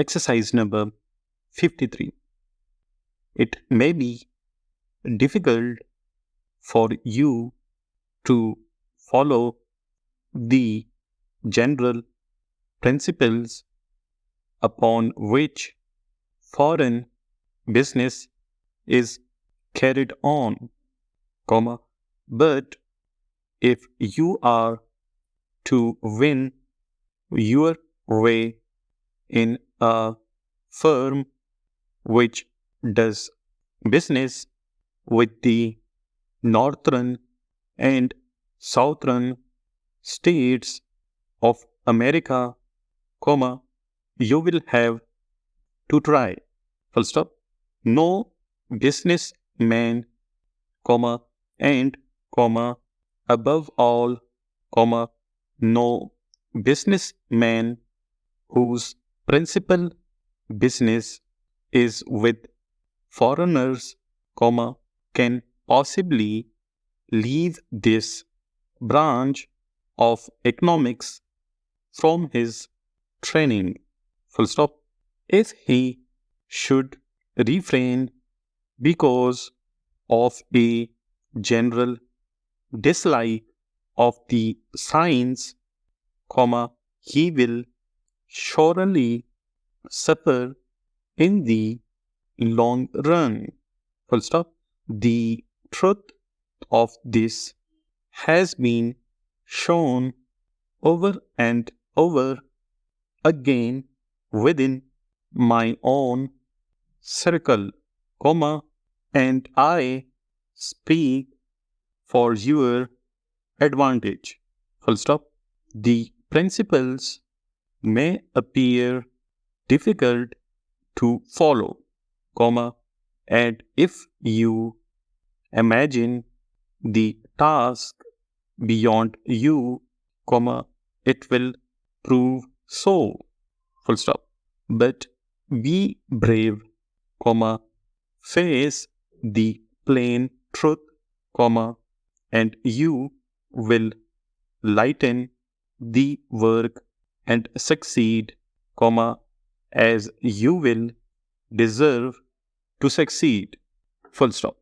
Exercise number 53. It may be difficult for you to follow the general principles upon which foreign business is carried on, but if you are to win your way in a firm which does business with the northern and southern states of America, you will have to try. Full stop. No businessman, and above all, no businessman whose principal business is with foreigners, can possibly leave this branch of economics from his training. Full stop. If he should refrain because of a general dislike of the science, he will surely suffer in the long run. Full stop. The truth of this has been shown over and over again within my own circle, and I speak for your advantage. Full stop. The principles may appear difficult to follow, and if you imagine the task beyond you, it will prove so. Full stop. But be brave, face the plain truth, and you will lighten the work and succeed, as you will deserve to succeed. Full stop.